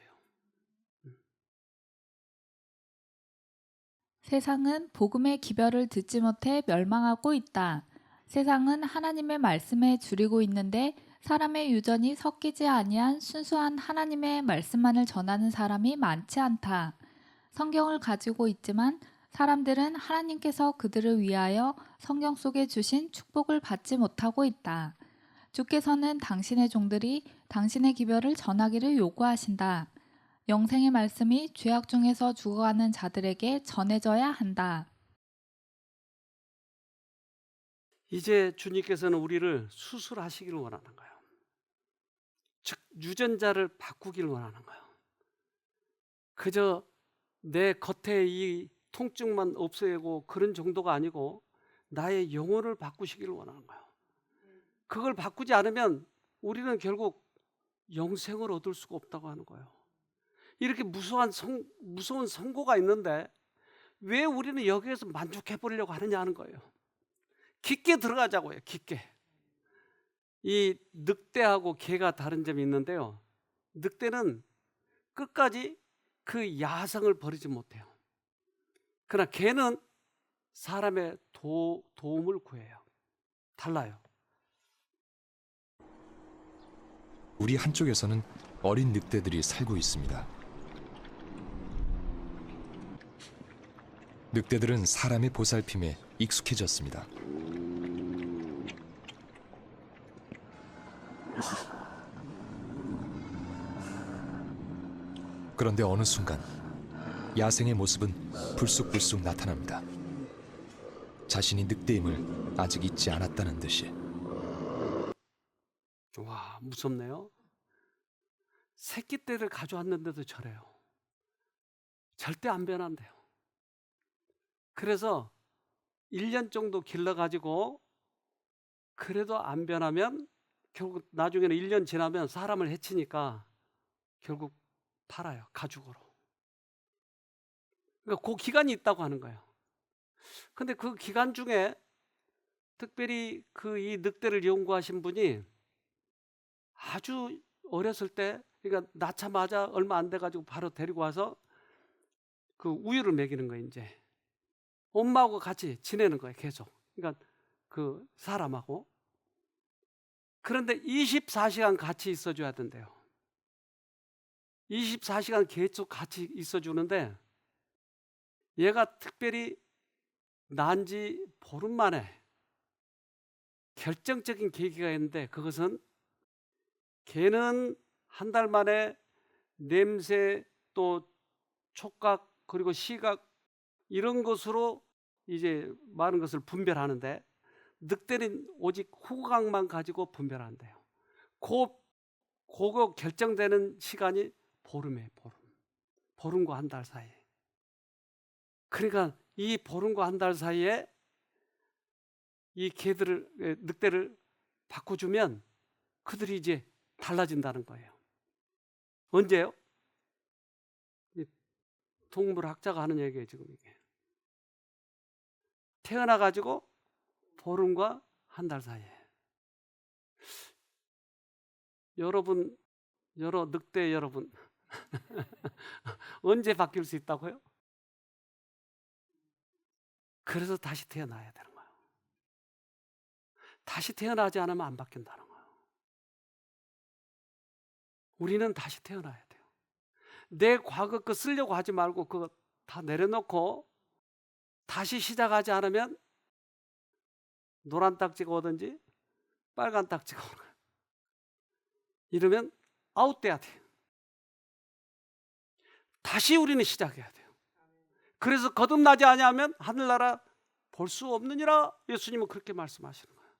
Speaker 2: 세상은 복음의 기별을 듣지 못해 멸망하고 있다. 세상은 하나님의 말씀에 줄이고 있는데 사람의 유전이 섞이지 아니한 순수한 하나님의 말씀만을 전하는 사람이 많지 않다. 성경을 가지고 있지만 사람들은 하나님께서 그들을 위하여 성경 속에 주신 축복을 받지 못하고 있다. 주께서는 당신의 종들이 당신의 기별을 전하기를 요구하신다. 영생의 말씀이 죄악 중에서 죽어가는 자들에게 전해져야 한다.
Speaker 1: 이제 주님께서는 우리를 수술하시기를 원하는 거예요. 즉 유전자를 바꾸기를 원하는 거예요. 그저 내 겉에 이 통증만 없애고 그런 정도가 아니고 나의 영혼을 바꾸시기를 원하는 거예요. 그걸 바꾸지 않으면 우리는 결국 영생을 얻을 수가 없다고 하는 거예요. 이렇게 무서운 선고가 있는데 왜 우리는 여기에서 만족해 보려고 하느냐 하는 거예요. 깊게 들어가자고요. 깊게. 이 늑대하고 개가 다른 점이 있는데요. 늑대는 끝까지 그 야성을 버리지 못해요. 그러나 개는 사람의 도움을 구해요. 달라요.
Speaker 5: 우리 한쪽에서는 어린 늑대들이 살고 있습니다. 늑대들은 사람의 보살핌에 익숙해졌습니다. 그런데 어느 순간 야생의 모습은 불쑥불쑥 나타납니다. 자신이 늑대임을 아직 잊지 않았다는 듯이.
Speaker 1: 와, 무섭네요. 새끼 떼를 가져왔는데도 저래요. 절대 안 변한대요. 그래서 1년 정도 길러가지고 그래도 안 변하면 결국 나중에는 1년 지나면 사람을 해치니까 결국 팔아요. 가죽으로. 그러니까 그 기간이 있다고 하는 거예요. 근데 그 기간 중에 특별히 이 늑대를 연구하신 분이 아주 어렸을 때, 그러니까 낳자마자 얼마 안 돼가지고 바로 데리고 와서 그 우유를 먹이는 거예요. 이제 엄마하고 같이 지내는 거예요. 계속. 그러니까 그 사람하고. 그런데 24시간 같이 있어줘야 된대요. 24시간 계속 같이 있어주는데 얘가 특별히 난 지 보름 만에 결정적인 계기가 있는데, 그것은 개는 한 달 만에 냄새 또 촉각 그리고 시각 이런 것으로 이제 많은 것을 분별하는데 늑대는 오직 후각만 가지고 분별한대요. 그거 결정되는 시간이 보름이에요. 보름과 한 달 사이. 그러니까 이 보름과 한 달 사이에 이 늑대를 바꿔주면 그들이 이제 달라진다는 거예요. 언제요? 동물학자가 하는 얘기예요. 지금 이게 태어나가지고 보름과 한 달 사이에. 여러분, 늑대 여러분 언제 바뀔 수 있다고요? 그래서 다시 태어나야 되는 거예요. 다시 태어나지 않으면 안 바뀐다는 거예요. 우리는 다시 태어나야 돼요. 내 과거 거 쓰려고 하지 말고 그거 다 내려놓고 다시 시작하지 않으면 노란 딱지가 오든지 빨간 딱지가 오는 거예요. 이러면 아웃돼야 돼요. 다시 우리는 시작해야 돼요. 그래서 거듭나지 아니하면 하늘나라 볼 수 없느니라. 예수님은 그렇게 말씀하시는 거예요.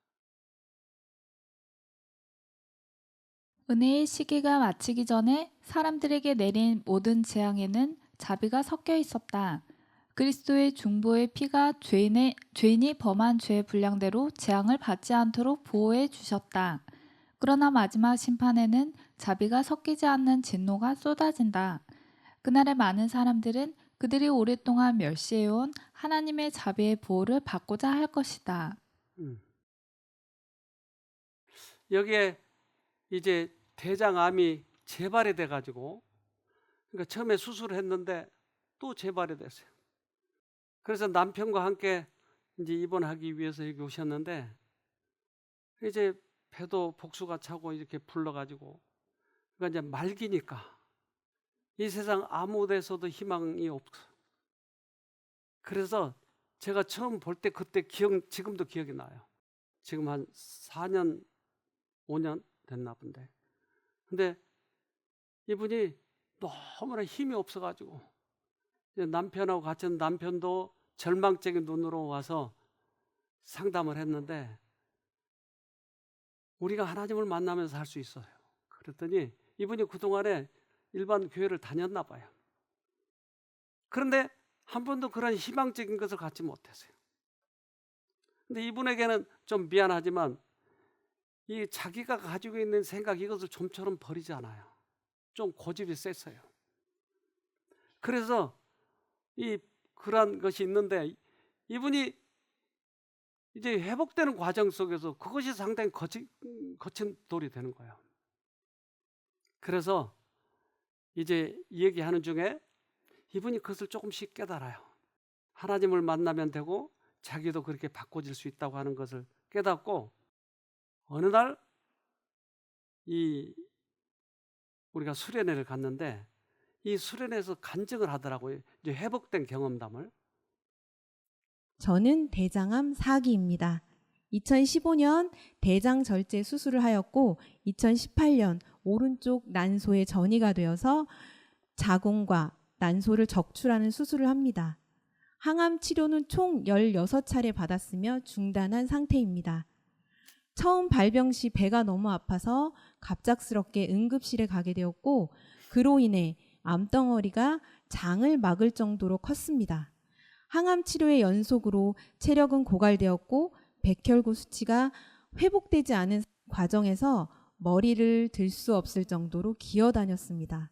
Speaker 2: 은혜의 시기가 마치기 전에 사람들에게 내린 모든 재앙에는 자비가 섞여 있었다. 그리스도의 중보의 피가 죄인이 범한 죄의 분량대로 재앙을 받지 않도록 보호해 주셨다. 그러나 마지막 심판에는 자비가 섞이지 않는 진노가 쏟아진다. 그날의 많은 사람들은 그들이 오랫동안 멸시해온 하나님의 자비의 보호를 받고자 할 것이다.
Speaker 1: 여기에 이제 대장암이 재발이 돼가지고, 그러니까 처음에 수술을 했는데 또 재발이 됐어요. 그래서 남편과 함께 이제 입원하기 위해서 여기 오셨는데 이제 배도 복수가 차고 이렇게 불러가지고, 그러니까 이제 말기니까 이 세상 아무 데서도 희망이 없어. 그래서 제가 처음 볼 때 그때 지금도 기억이 나요. 지금 한 4년, 5년 됐나 본데. 근데 이분이 너무나 힘이 없어가지고 이제 남편하고 같이 있는 남편도 절망적인 눈으로 와서 상담을 했는데 우리가 하나님을 만나면서 할 수 있어요. 그랬더니 이분이 그동안에 일반 교회를 다녔나 봐요. 그런데 한 번도 그런 희망적인 것을 갖지 못했어요. 근데 이분에게는 좀 미안하지만 이 자기가 가지고 있는 생각 이것을 좀처럼 버리지 않아요. 좀 고집이 셌어요. 그래서 그러한 것이 있는데 이분이 이제 회복되는 과정 속에서 그것이 상당히 거친 돌이 되는 거예요. 그래서 이제 이 얘기하는 중에 이분이 그것을 조금씩 깨달아요. 하나님을 만나면 되고 자기도 그렇게 바꿔질 수 있다고 하는 것을 깨닫고 어느 날 우리가 수련회를 갔는데 이 수련회에서 간증을 하더라고요. 이제 회복된 경험담을.
Speaker 6: 저는 대장암 4기입니다. 2015년 대장 절제 수술을 하였고 2018년 오른쪽 난소에 전이가 되어서 자궁과 난소를 적출하는 수술을 합니다. 항암 치료는 총 16차례 받았으며 중단한 상태입니다. 처음 발병 시 배가 너무 아파서 갑작스럽게 응급실에 가게 되었고 그로 인해 암덩어리가 장을 막을 정도로 컸습니다. 항암 치료의 연속으로 체력은 고갈되었고 백혈구 수치가 회복되지 않은 과정에서 머리를 들 수 없을 정도로 기어다녔습니다.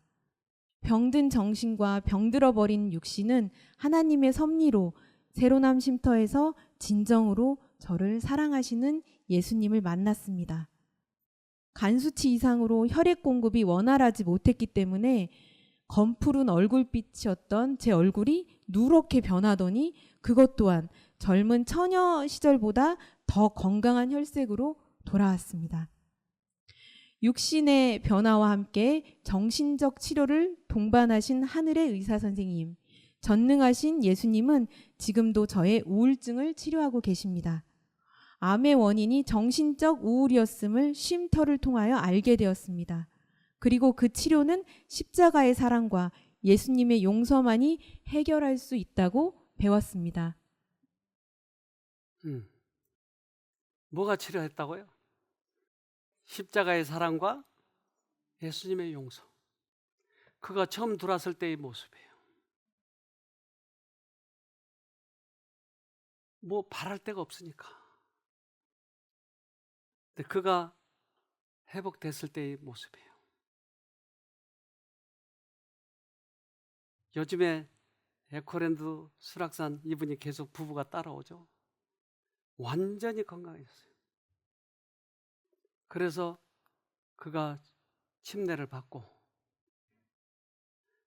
Speaker 6: 병든 정신과 병들어버린 육신은 하나님의 섭리로 새로남 쉼터에서 진정으로 저를 사랑하시는 예수님을 만났습니다. 간수치 이상으로 혈액 공급이 원활하지 못했기 때문에 검푸른 얼굴빛이었던 제 얼굴이 누렇게 변하더니 그것 또한 젊은 처녀 시절보다 더 건강한 혈색으로 돌아왔습니다. 육신의 변화와 함께 정신적 치료를 동반하신 하늘의 의사 선생님, 전능하신 예수님은 지금도 저의 우울증을 치료하고 계십니다. 암의 원인이 정신적 우울이었음을 쉼터를 통하여 알게 되었습니다. 그리고 그 치료는 십자가의 사랑과 예수님의 용서만이 해결할 수 있다고 배웠습니다.
Speaker 1: 뭐가 치료했다고요? 십자가의 사랑과 예수님의 용서. 그가 처음 들어왔을 때의 모습이에요. 뭐 바랄 데가 없으니까. 근데 그가 회복됐을 때의 모습이에요. 요즘에 에코랜드 수락산 이분이 계속 부부가 따라오죠. 완전히 건강해졌어요. 그래서 그가 침례를 받고,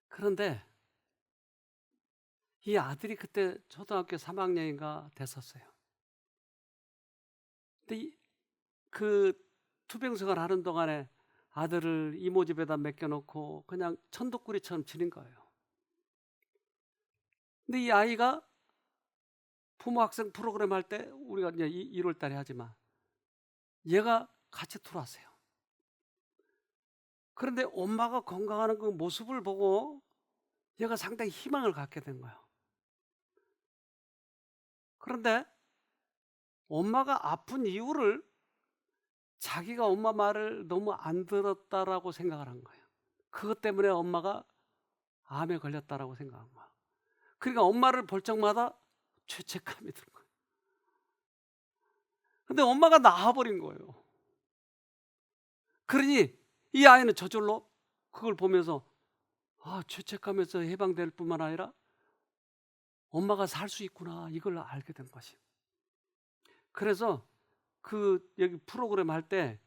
Speaker 1: 그런데 이 아들이 그때 초등학교 3학년인가 됐었어요. 근데 그 투병생활 하는 동안에 아들을 이모 집에다 맡겨놓고 그냥 천덕꾸리처럼 지낸 거예요. 근데 이 아이가 부모 학생 프로그램 할 때 우리가 이제 1월 달에 하지만 얘가 같이 들어왔어요. 그런데 엄마가 건강하는 그 모습을 보고 얘가 상당히 희망을 갖게 된 거예요. 그런데 엄마가 아픈 이유를 자기가 엄마 말을 너무 안 들었다라고 생각을 한 거예요. 그것 때문에 엄마가 암에 걸렸다라고 생각한 거예요. 그러니까 엄마를 볼 적마다 죄책감이 든 거예요. 근데 엄마가 나와버린 거예요. 그러니 이 아이는 저절로 그걸 보면서 죄책감에서 해방될 뿐만 아니라 엄마가 살 수 있구나, 이걸 알게 된 것이에요. 그래서 여기 프로그램 할 때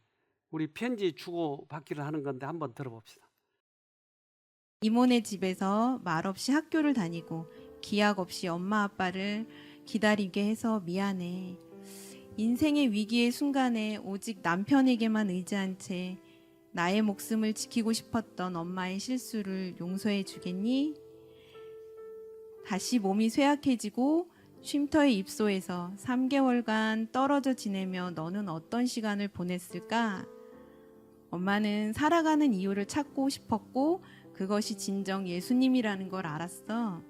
Speaker 1: 우리 편지 주고받기를 하는 건데 한번 들어봅시다.
Speaker 6: 이모네 집에서 말없이 학교를 다니고 기약 없이 엄마 아빠를 기다리게 해서 미안해. 인생의 위기의 순간에 오직 남편에게만 의지한 채 나의 목숨을 지키고 싶었던 엄마의 실수를 용서해 주겠니? 다시 몸이 쇠약해지고 쉼터의 입소에서 3개월간 떨어져 지내며 너는 어떤 시간을 보냈을까? 엄마는 살아가는 이유를 찾고 싶었고 그것이 진정 예수님이라는 걸 알았어.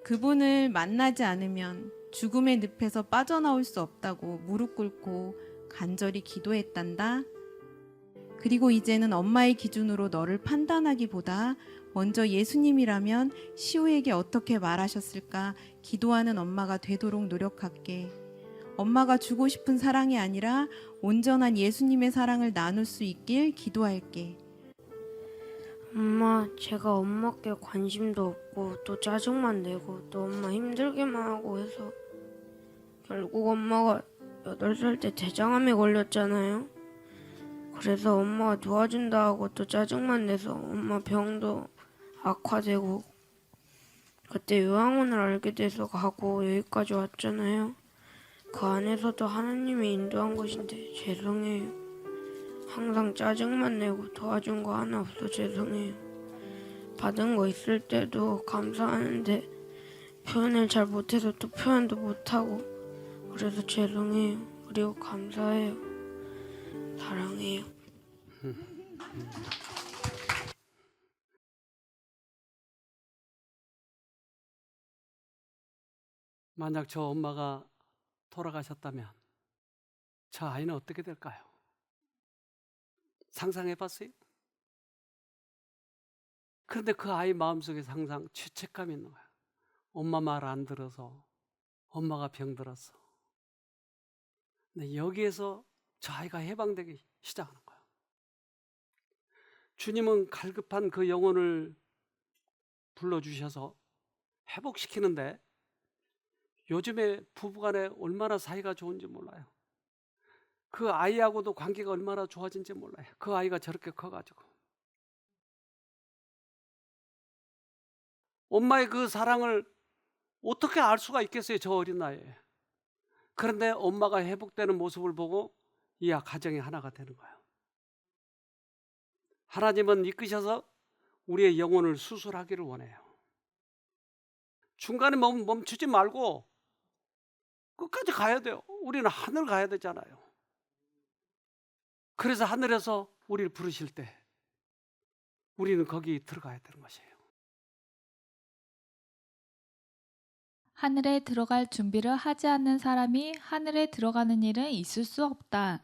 Speaker 6: 그분을 만나지 않으면 죽음의 늪에서 빠져나올 수 없다고 무릎 꿇고 간절히 기도했단다. 그리고 이제는 엄마의 기준으로 너를 판단하기보다 먼저 예수님이라면 시우에게 어떻게 말하셨을까 기도하는 엄마가 되도록 노력할게. 엄마가 주고 싶은 사랑이 아니라 온전한 예수님의 사랑을 나눌 수 있길 기도할게.
Speaker 7: 엄마, 제가 엄마께 관심도 없고 또 짜증만 내고 또 엄마 힘들게만 하고 해서 결국 엄마가 8살 때 대장암에 걸렸잖아요. 그래서 엄마가 도와준다 하고 또 짜증만 내서 엄마 병도 악화되고 그때 요양원을 알게 돼서 가고 여기까지 왔잖아요. 그 안에서도 하나님이 인도한 것인데 죄송해요. 항상 짜증만 내고 도와준 거 하나 없어 죄송해요. 받은 거 있을 때도 감사하는데 표현을 잘 못해서 또 표현도 못하고 그래서 죄송해요. 그리고 감사해요. 사랑해요.
Speaker 1: 만약 저 엄마가 돌아가셨다면 저 아이는 어떻게 될까요? 상상해 봤어요? 그런데 그 아이 마음속에 항상 죄책감이 있는 거야. 엄마 말 안 들어서, 엄마가 병들었어. 근데 여기에서 저 아이가 해방되기 시작하는 거야. 주님은 갈급한 그 영혼을 불러주셔서 회복시키는데 요즘에 부부간에 얼마나 사이가 좋은지 몰라요. 그 아이하고도 관계가 얼마나 좋아진지 몰라요. 그 아이가 저렇게 커가지고. 엄마의 그 사랑을 어떻게 알 수가 있겠어요, 저 어린 나이에. 그런데 엄마가 회복되는 모습을 보고 이 가정이 하나가 되는 거예요. 하나님은 이끄셔서 우리의 영혼을 수술하기를 원해요. 중간에 멈추지 말고 끝까지 가야 돼요. 우리는 하늘 가야 되잖아요. 그래서 하늘에서 우리를 부르실 때 우리는 거기 들어가야 되는 것이에요.
Speaker 2: 하늘에 들어갈 준비를 하지 않는 사람이 하늘에 들어가는 일은 있을 수 없다.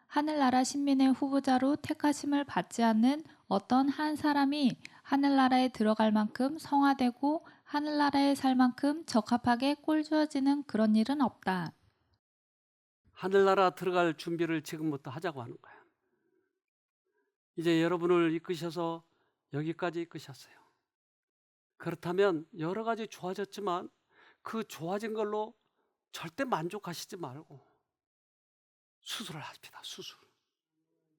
Speaker 2: 하늘나라 신민의 후보자로 택하심을 받지 않는 어떤 한 사람이 하늘나라에 들어갈 만큼 성화되고 하늘나라에 살 만큼 적합하게 꼴 주어지는 그런 일은 없다.
Speaker 1: 하늘나라 들어갈 준비를 지금부터 하자고 하는 거예요. 이제 여러분을 이끄셔서 여기까지 이끄셨어요. 그렇다면 여러 가지 좋아졌지만 그 좋아진 걸로 절대 만족하시지 말고 수술을 합시다. 수술.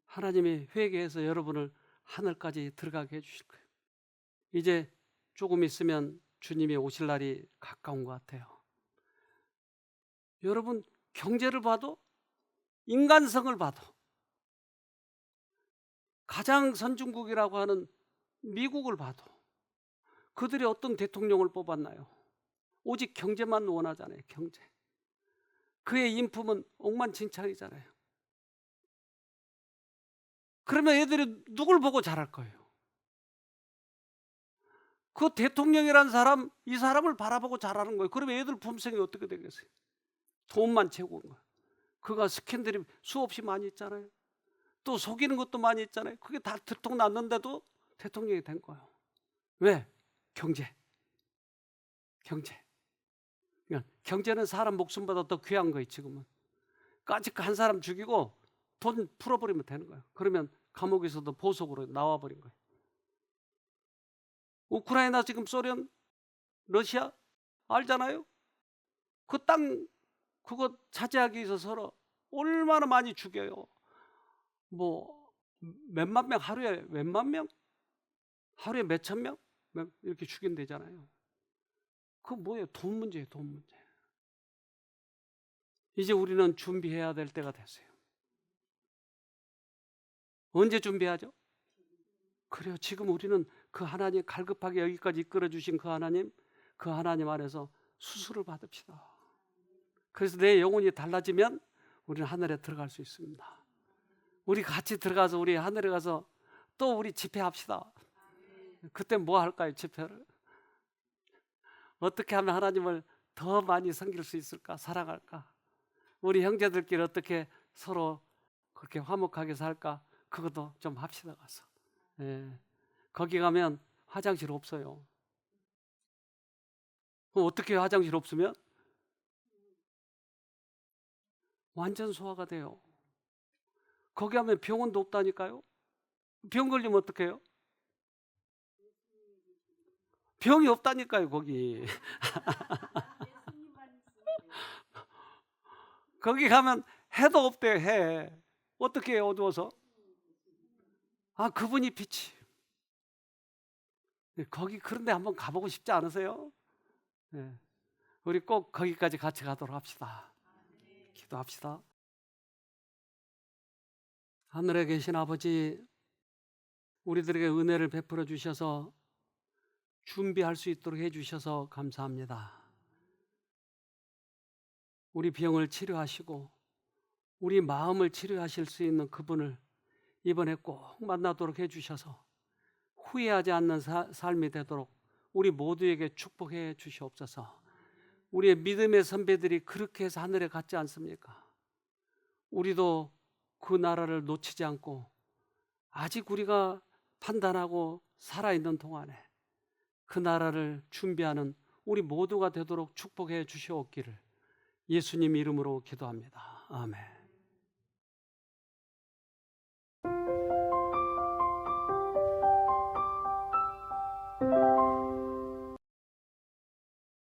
Speaker 1: 하나님이 회개해서 여러분을 하늘까지 들어가게 해주실 거예요. 이제 조금 있으면 주님이 오실 날이 가까운 것 같아요. 여러분 경제를 봐도 인간성을 봐도 가장 선진국이라고 하는 미국을 봐도 그들이 어떤 대통령을 뽑았나요? 오직 경제만 원하잖아요. 경제. 그의 인품은 억만장창이잖아요. 그러면 애들이 누굴 보고 잘할 거예요? 그 대통령이라는 사람, 이 사람을 바라보고 잘하는 거예요. 그러면 애들 품성이 어떻게 되겠어요? 돈만 채우는 거예요. 그가 스캔들이 수없이 많이 있잖아요. 또 속이는 것도 많이 있잖아요. 그게 다 들통났는데도 대통령이 된 거예요. 왜? 경제. 그러니까 경제는 사람 목숨보다 더 귀한 거예요. 지금은 까짓 한 사람 죽이고 돈 풀어버리면 되는 거예요. 그러면 감옥에서도 보석으로 나와버린 거예요. 우크라이나 지금 소련, 러시아 알잖아요. 그 땅 그거 차지하기 위해서 서로 얼마나 많이 죽여요. 뭐 몇만 명 하루에 몇만 명? 하루에 몇천 명? 이렇게 죽인대잖아요. 그거 뭐예요? 돈 문제예요. 돈 문제. 이제 우리는 준비해야 될 때가 됐어요. 언제 준비하죠? 그래요. 지금 우리는 그 하나님 갈급하게 여기까지 이끌어 주신 그 하나님, 그 하나님 안에서 수술을 받읍시다. 그래서 내 영혼이 달라지면 우리는 하늘에 들어갈 수 있습니다. 우리 같이 들어가서 우리 하늘에 가서 또 우리 집회합시다. 그때 뭐 할까요? 집회를 어떻게 하면 하나님을 더 많이 섬길 수 있을까? 사랑할까? 우리 형제들끼리 어떻게 서로 그렇게 화목하게 살까? 그것도 좀 합시다. 가서 거기 가면 화장실 없어요. 그럼 어떻게 화장실 없으면? 완전 소화가 돼요. 거기 가면 병원도 없다니까요. 병 걸리면 어떡해요? 병이 없다니까요, 거기. 거기 가면 해도 없대요, 해. 어떻게 해요, 어두워서? 아, 그분이 빛이. 거기 그런데 한번 가보고 싶지 않으세요? 네. 우리 꼭 거기까지 같이 가도록 합시다. 기도합시다. 하늘에 계신 아버지, 우리들에게 은혜를 베풀어 주셔서 준비할 수 있도록 해주셔서 감사합니다. 우리 병을 치료하시고 우리 마음을 치료하실 수 있는 그분을 이번에 꼭 만나도록 해주셔서 후회하지 않는 삶이 되도록 우리 모두에게 축복해 주시옵소서. 우리의 믿음의 선배들이 그렇게 해서 하늘에 갔지 않습니까? 우리도 그 나라를 놓치지 않고 아직 우리가 판단하고 살아있는 동안에 그 나라를 준비하는 우리 모두가 되도록 축복해 주시옵기를 예수님 이름으로 기도합니다. 아멘.